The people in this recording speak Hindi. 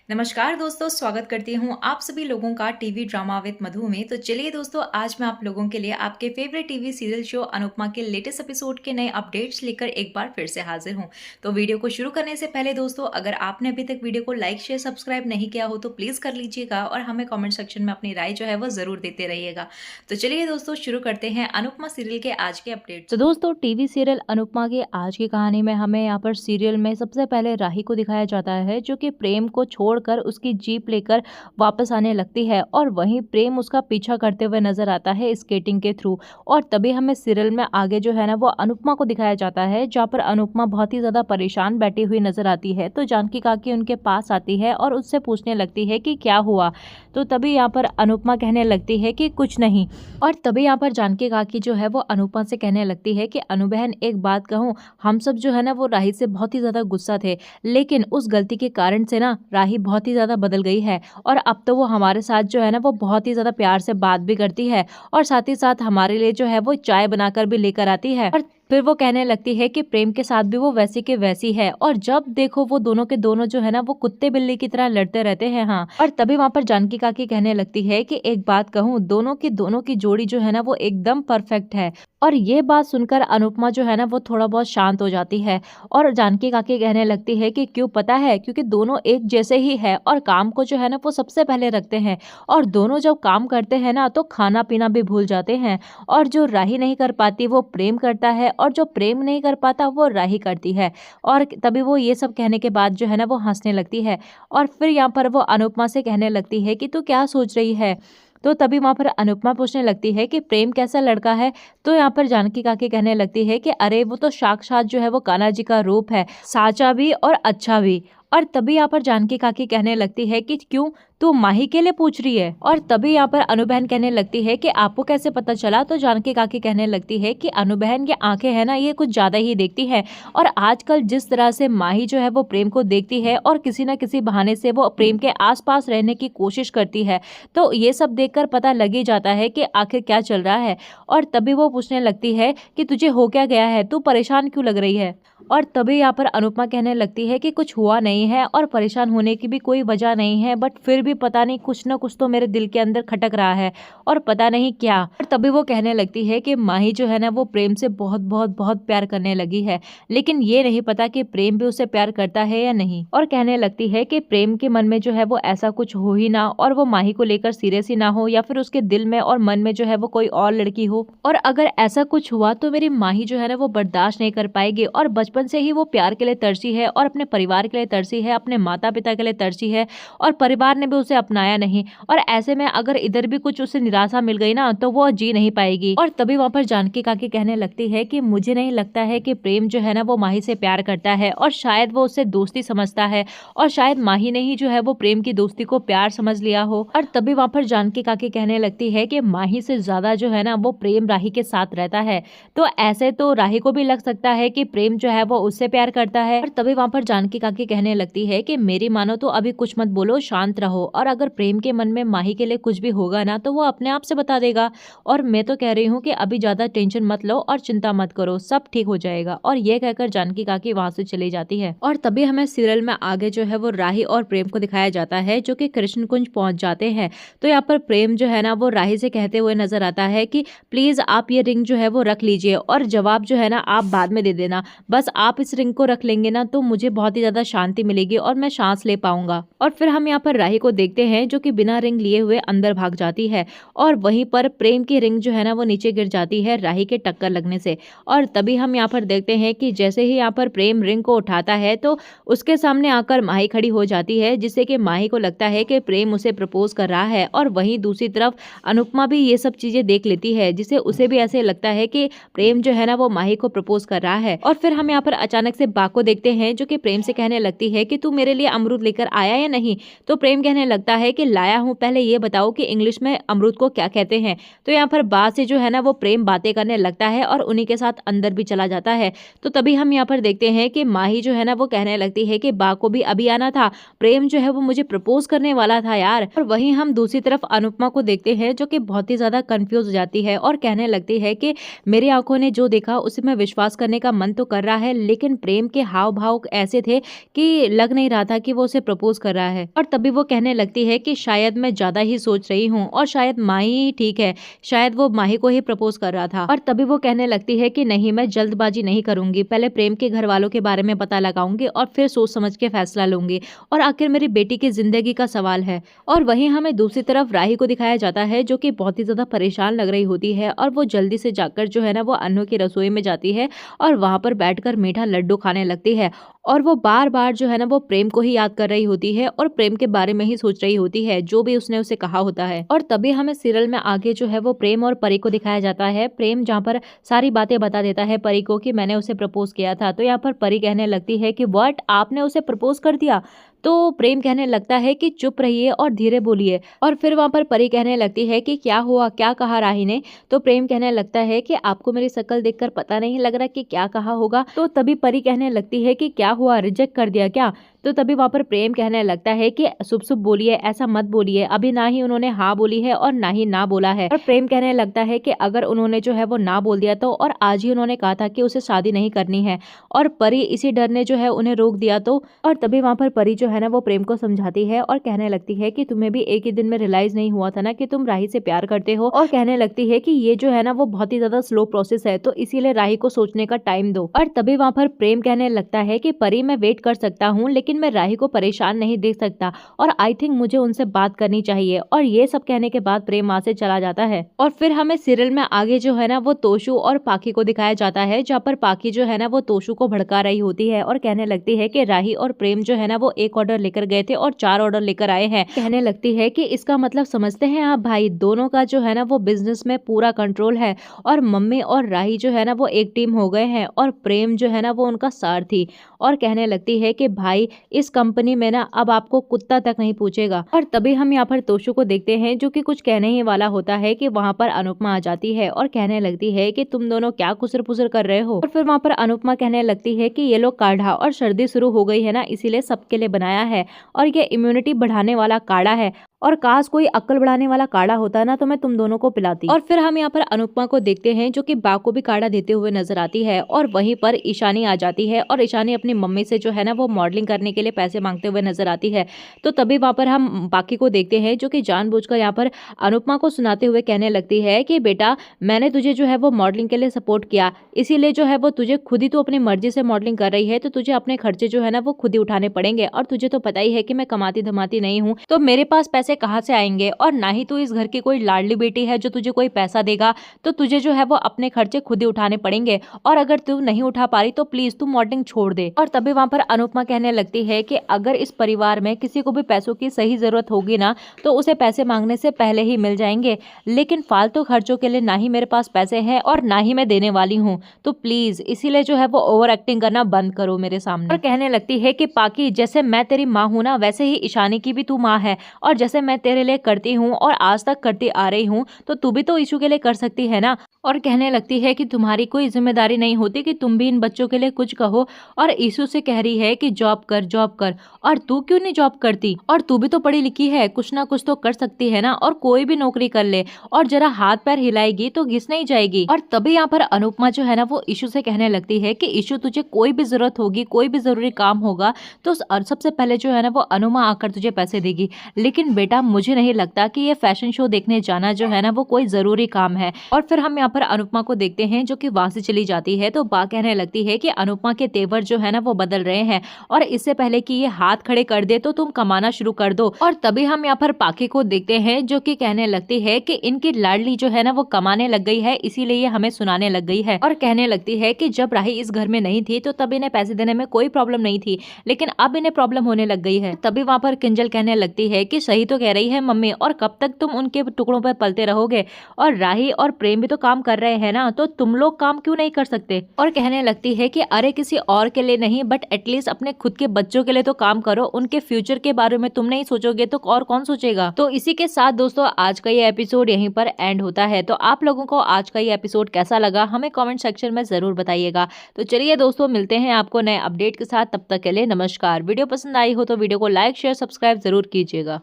नमस्कार दोस्तों, स्वागत करती हूँ आप सभी लोगों का टीवी ड्रामा विद मधु में। तो चलिए दोस्तों, आज मैं आप लोगों के लिए आपके favourite TV serial show Anupama के लेटेस्ट एपिसोड के नए अपडेट्स लेकर एक बार फिर से हाजिर हूँ। तो वीडियो को शुरू करने से पहले दोस्तों, अगर आपने अभी तक वीडियो को लाइक शेयर सब्सक्राइब नहीं किया हो तो प्लीज़ कर लीजिएगा और हमें कॉमेंट सेक्शन में अपनी राय जो है वो ज़रूर देते रहिएगा। तो चलिए दोस्तों, शुरू करते हैं अनुपमा सीरियल के आज के अपडेट। तो दोस्तों टीवी सीरियल अनुपमा की आज की कहानी में हमें यहाँ पर सीरियल में सबसे पहले राही को दिखाया जाता है, जो कि प्रेम को छोड़कर उसकी जीप लेकर वापस आने लगती है और वहीं प्रेम उसका पीछा करते हुए नजर आता है स्केटिंग के थ्रू। और तभी हमें सीरियल में आगे जो है ना वो अनुपमा को दिखाया जाता है, जहाँ पर अनुपमा बहुत ही ज्यादा परेशान बैठी हुई नजर आती है। तो जानकी काकी उनके पास आती है और उससे पूछने लगती है कि क्या हुआ। तो तभी यहाँ पर अनुपमा कहने लगती है कि कुछ नहीं। और तभी यहाँ पर जानकी काकी जो है वो अनुपमा से कहने लगती है कि अनु बहन, एक बात कहूँ, हम सब जो है ना वो राही से बहुत ही ज्यादा गुस्सा थे, लेकिन उस गलती के कारण से ना राही बहुत ही ज्यादा बदल गई है और अब तो वो हमारे साथ जो है ना वो बहुत ही ज्यादा प्यार से बात भी करती है और साथ ही साथ हमारे लिए जो है वो चाय बनाकर भी लेकर आती है। और फिर वो कहने लगती है कि प्रेम के साथ भी वो वैसी के वैसी है और जब देखो वो दोनों के दोनों जो है ना वो कुत्ते बिल्ली की तरह लड़ते रहते हैं। हाँ, और तभी वहां पर जानकी काकी कहने लगती है कि एक बात कहूँ, दोनों की जोड़ी जो है ना वो एकदम परफेक्ट है। और ये बात सुनकर अनुपमा जो है ना वो थोड़ा बहुत शांत हो जाती है और जानकी काकी कहने लगती है कि क्यों, पता है, क्योंकि दोनों एक जैसे ही है और काम को जो है ना वो सबसे पहले रखते हैं और दोनों जब काम करते हैं ना तो खाना पीना भी भूल जाते हैं। और जो राही नहीं कर पाती वो प्रेम करता है और जो प्रेम नहीं कर पाता वो राही करती है। और तभी वो ये सब कहने के बाद जो है ना वो हंसने लगती है और फिर यहाँ पर वो अनुपमा से कहने लगती है कि तू क्या सोच रही है। तो तभी वहां पर अनुपमा पूछने लगती है कि प्रेम कैसा लड़का है। तो यहाँ पर जानकी काकी कहने लगती है कि अरे वो तो साक्षात जो है वो कान्हा जी का रूप है, साचा भी और अच्छा भी। और तभी यहाँ पर जानकी काकी कहने लगती है कि क्यों, तू माही के लिए पूछ रही है। और तभी यहाँ पर अनु बहन कहने लगती है कि आपको कैसे पता चला। तो जानकी काकी कहने लगती है कि अनु बहन ये आंखें है ना ये कुछ ज्यादा ही देखती है और आजकल जिस तरह से माही जो है वो प्रेम को देखती है और किसी न किसी बहाने से वो प्रेम के आसपास रहने की कोशिश करती है, तो ये सब देखकर पता लग ही जाता है कि आखिर क्या चल रहा है। और तभी वो पूछने लगती है कि तुझे हो क्या गया है, तू परेशान क्यों लग रही है। और तभी यहाँ पर अनुपमा कहने लगती है कि कुछ हुआ नहीं है और परेशान होने की भी कोई वजह नहीं है, बट फिर भी पता नहीं कुछ ना कुछ तो मेरे दिल के अंदर खटक रहा है और पता नहीं क्या। और तभी वो कहने लगती है कि माही जो है ना वो प्रेम से बहुत बहुत बहुत प्यार करने लगी है, लेकिन ये नहीं पता कि प्रेम भी उसे प्यार करता है या नहीं। और कहने लगती है कि प्रेम के मन में जो है वो ऐसा कुछ हो ही ना और वो माही को लेकर सीरियस ही ना हो या फिर उसके दिल में और मन में जो है वो कोई और लड़की हो, और अगर ऐसा कुछ हुआ तो मेरी माही जो है ना वो बर्दाश्त नहीं कर पाएगी। और बचपन से ही वो प्यार के लिए तरसी है और अपने परिवार के लिए तरसी है, अपने माता पिता के लिए तरसी है और परिवार ने भी उसे अपनाया नहीं। और ऐसे में अगर इधर भी कुछ उसे निराशा मिल गई ना तो वो जी नहीं पाएगी। और तभी वहां पर जानकी काकी कहने लगती है कि मुझे नहीं लगता है कि प्रेम जो है ना वो माही से प्यार करता है और शायद वो उससे दोस्ती समझता है और शायद माही ने ही जो है वो प्रेम की दोस्ती को प्यार समझ लिया हो। और तभी वहां पर जानकी काकी कहने लगती है कि माही से ज्यादा जो है ना वो प्रेम राही के साथ रहता है, तो ऐसे तो राही को भी लग सकता है कि प्रेम जो है वो उससे प्यार करता है। और तभी वहां पर जानकी काकी कहने लगती है कि मेरी मानो तो अभी कुछ मत बोलो, शांत रहो, और अगर प्रेम के मन में माही के लिए कुछ भी होगा ना तो वो अपने आप से बता देगा। और मैं तो कह रही हूँ कि अभी ज्यादा टेंशन मत लो और चिंता मत करो, सब ठीक हो जाएगा। और ये कहकर जानकी काकी वहां से चली जाती है। और तभी हमें सीरियल में आगे जो है वो राही और प्रेम को दिखाया जाता है, जो कि कृष्ण कुंज पहुंच जाते हैं। तो यहाँ पर प्रेम जो है ना वो राही से कहते हुए नजर आता है कि प्लीज आप ये रिंग जो है वो रख लीजिए और जवाब जो है ना आप बाद में दे देना, बस आप इस रिंग को रख लेंगे ना तो मुझे बहुत ही ज्यादा शांति मिलेगी और मैं सांस ले पाऊंगा। और फिर हम यहाँ पर राही को देखते हैं जो कि बिना रिंग लिए हुए अंदर भाग जाती है और वहीं पर प्रेम की रिंग जो है ना वो नीचे गिर जाती है राही के टक्कर लगने से। और तभी हम यहाँ पर देखते हैं कि जैसे ही यहाँ पर प्रेम रिंग को उठाता है तो उसके सामने आकर माही खड़ी हो जाती है, जिससे कि माही को लगता है कि प्रेम उसे प्रपोज कर रहा है। और वहीं दूसरी तरफ अनुपमा भी ये सब चीजें देख लेती है, जिसे उसे भी ऐसे लगता है कि प्रेम जो है ना वो माही को प्रपोज कर रहा है। और फिर हम यहाँ पर अचानक से बा को देखते हैं जो कि प्रेम से कहने लगती है कि तू मेरे लिए अमरूद लेकर आया या नहीं। तो प्रेम कहने कहने लगता है कि लाया हूँ, पहले ये बताओ कि इंग्लिश में अमरूद को क्या कहते हैं। तो यहाँ पर बा से जो है ना वो प्रेम बातें करने लगता है और उन्हीं के साथ अंदर भी चला जाता है। तो तभी हम यहाँ पर देखते हैं कि माही जो है ना वो कहने लगती है कि बा को भी अभी आना था, प्रेम जो है वो मुझे प्रपोज करने वाला था यार। और वहीं हम दूसरी तरफ अनुपमा को देखते हैं जो कि बहुत ही ज्यादा कंफ्यूज हो जाती है और कहने लगती है कि मेरी आंखों ने जो देखा उसे मैं विश्वास करने का मन तो कर रहा है, लेकिन प्रेम के हाव भाव ऐसे थे कि लग नहीं रहा था कि वो उसे प्रपोज कर रहा है। और तभी वो कहने लगती है कि शायद मैं ज्यादा ही सोच रही हूँ और शायद माही ही ठीक है, शायद वो माही को ही प्रपोज कर रहा था। और तभी वो कहने लगती है कि नहीं, मैं जल्दबाजी नहीं करूंगी, पहले प्रेम के घर वालों के बारे में पता लगाऊंगी और फिर सोच समझ के फैसला लूंगी, और आखिर मेरी बेटी की जिंदगी का सवाल है। और वहीं हमें दूसरी तरफ राही को दिखाया जाता है जो कि बहुत ही ज्यादा परेशान लग रही होती है और वो जल्दी से जाकर जो है ना वो अन्नू की रसोई में जाती है और वहां पर बैठकर मीठा लड्डू खाने लगती है। और वो बार बार जो है ना वो प्रेम को ही याद कर रही होती है और प्रेम के बारे में ही सोच रही होती है जो भी उसने उसे कहा होता है। और तभी हमें सीरियल में आगे जो है वो प्रेम और परी को दिखाया जाता है। प्रेम जहाँ पर सारी बातें बता देता है परी को कि मैंने उसे प्रपोज किया था। तो यहाँ पर परी कहने लगती है कि व्हाट, आपने उसे प्रपोज कर दिया? तो प्रेम कहने लगता है कि चुप रहिए और धीरे बोलिए। और फिर वहां पर परी कहने लगती है कि क्या हुआ, क्या कहा राही ने? तो प्रेम कहने लगता है कि आपको मेरी शक्ल देखकर पता नहीं लग रहा कि क्या कहा होगा। तो तभी परी कहने लगती है कि क्या हुआ, रिजेक्ट कर दिया क्या? तो तभी वहां पर प्रेम कहने लगता है कि शुभ शुभ बोलिए, ऐसा मत बोलिए, अभी ना ही उन्होंने हाँ बोली है और ना ही ना बोला है। और प्रेम कहने लगता है कि अगर उन्होंने जो है वो ना बोल दिया तो, और आज ही उन्होंने कहा था कि उसे शादी नहीं करनी है और परी इसी डर ने जो है उन्हें रोक दिया तो। और तभी वहां पर परी जो है ना वो प्रेम को समझाती है और कहने लगती है कि तुम्हें भी एक ही दिन में रियलाइज नहीं हुआ था ना कि तुम राही से प्यार करते हो, और कहने लगती है कि ये जो है ना वो बहुत ही ज्यादा स्लो प्रोसेस है, तो इसीलिए राही को सोचने का टाइम दो। और तभी वहां पर प्रेम कहने लगता है कि परी, मैं वेट कर सकता हूँ लेकिन मैं राही को परेशान नहीं देख सकता और आई थिंक मुझे उनसे बात करनी चाहिए। और ये सब कहने के बाद प्रेम वहां से चला जाता है। और फिर हमें सीरियल में आगे जो है ना वो तोशु और पाखी को दिखाया जाता है, जहाँ पर पाखी जो है ना वो तोशु को भड़का रही होती है और कहने लगती है कि राही और प्रेम जो है ना वो एक ऑर्डर लेकर गए थे और 4 ऑर्डर लेकर आए हैं। कहने लगती है कि इसका मतलब समझते हैं आप भाई, दोनों का जो है ना वो बिजनेस में पूरा कंट्रोल है और मम्मी और राही जो है ना वो एक टीम हो गए हैं और प्रेम जो है ना वो उनका सारथी। और कहने लगती है कि भाई, इस कंपनी में ना अब आपको कुत्ता तक नहीं पूछेगा। और तभी हम यहाँ पर तोशु को देखते हैं जो कि कुछ कहने ही वाला होता है कि वहां पर अनुपमा आ जाती है और कहने लगती है कि तुम दोनों क्या खुसर फुसर कर रहे हो। और फिर वहां पर अनुपमा कहने लगती है कि ये लोग काढ़ा, और सर्दी शुरू हो गई है ना इसीलिए सबके लिए बनाया है और ये इम्यूनिटी बढ़ाने वाला काढ़ा है, और काश कोई अक्ल बढ़ाने वाला काढ़ा होता ना तो मैं तुम दोनों को पिलाती। और फिर हम यहाँ पर अनुपमा को देखते हैं जो कि बा को भी काढ़ा देते हुए नजर आती है और वहीं पर ईशानी आ जाती है और ईशानी अपनी मम्मी से जो है ना वो मॉडलिंग करने के लिए पैसे मांगते हुए नजर आती है। तो तभी वहां पर हम बाकी को देखते हैं जो कि जानबूझकर यहाँ पर अनुपमा को सुनाते हुए कहने लगती है कि बेटा, मैंने तुझे जो है वो मॉडलिंग के लिए सपोर्ट किया, इसीलिए जो है वो तुझे खुद ही तो अपनी मर्जी से मॉडलिंग कर रही है, तो तुझे अपने खर्चे जो है ना वो खुद ही उठाने पड़ेंगे। और तुझे तो पता ही है कि मैं कमाती धमाती नहीं हूँ, तो मेरे पास पैसे कहाँ से आएंगे, और ना ही तू इस घर की कोई लाडली बेटी है जो तुझे कोई पैसा देगा, तो तुझे जो है वो अपने खर्चे खुद ही उठाने पड़ेंगे, और अगर तू नहीं उठा पा रही तो प्लीज तू मॉडलिंग छोड़ दे। और तभी वहां पर अनुपमा कहने लगती है कि अगर इस परिवार में किसी को भी पैसों की सही जरूरत होगी ना तो उसे पैसे मांगने से पहले ही मिल जाएंगे, लेकिन फालतू खर्चों के लिए ना ही मेरे पास पैसे हैं और ना ही मैं देने वाली हूँ, तो प्लीज इसीलिए जो है वो ओवर एक्टिंग करना बंद करो मेरे सामने। और कहने लगती है कि पाकी, जैसे मैं तेरी माँ हूँ ना वैसे ही ईशानी की भी तू माँ है, और जैसे मैं तेरे लिए करती हूँ और आज तक करती आ रही हूँ तो तू भी तो ईशू के लिए कर सकती है ना। और कहने लगती है कि तुम्हारी कोई जिम्मेदारी नहीं होती कि तुम भी इन बच्चों के लिए कुछ कहो, और ईशू से कह रही है कि जॉब कर जॉब कर, और तू क्यों नहीं जॉब करती, और तू भी तो पढ़ी लिखी है, कुछ ना कुछ तो कर सकती है ना, और कोई भी नौकरी कर ले और जरा हाथ पैर हिलाएगी तो घिस नहीं जाएगी। और तभी यहाँ पर अनुपमा जो है ना वो ईशू से कहने लगती है कि ईशू, तुझे कोई भी जरूरत होगी, कोई भी जरूरी काम होगा तो सबसे पहले जो है ना वो अनुमा आकर तुझे पैसे देगी, लेकिन बेटा मुझे नहीं लगता कि ये फैशन शो देखने जाना जो है ना वो कोई जरूरी काम है। और फिर हम यहाँ पर अनुपमा को देखते हैं जो कि वहां से चली जाती है, तो बा कहने लगती है कि अनुपमा के तेवर जो है ना वो बदल रहे हैं और इससे पहले कि ये हाथ खड़े कर दे तो तुम कमाना शुरू कर दो। और तभी हम यहाँ पर पाकी को देखते हैं जो कि कहने लगती है कि इनकी लाडली जो है ना वो कमाने लग गई है, इसीलिए ये हमें सुनाने लग गई है। और कहने लगती है कि जब राही इस घर में नहीं थी तो तब इन्हें पैसे देने में कोई प्रॉब्लम नहीं थी, लेकिन अब इन्हें प्रॉब्लम होने लग गई है। तभी वहां पर किंजल कहने लगती है कि सही तो कह रही है मम्मी, और कब तक तुम उनके टुकड़ों पर पलते रहोगे? और राही और प्रेम भी तो काम कर रहे हैं ना, तो तुम लोग काम क्यों नहीं कर सकते? और कहने लगती है कि अरे किसी और के लिए नहीं, बट एटलीस्ट अपने खुद के बच्चों के लिए तो काम करो। उनके फ्यूचर के बारे में तुम नहीं सोचोगे तो और कौन सोचेगा? तो इसी के साथ दोस्तों आज का ये एपिसोड यहीं पर एंड होता है। तो आप लोगों को आज का ये एपिसोड कैसा लगा हमें कमेंट सेक्शन में जरूर बताइएगा। तो चलिए दोस्तों, मिलते हैं आपको नए अपडेट के साथ। तब तक के लिए नमस्कार। वीडियो पसंद आई हो तो वीडियो को लाइक शेयर सब्सक्राइब जरूर कीजिएगा।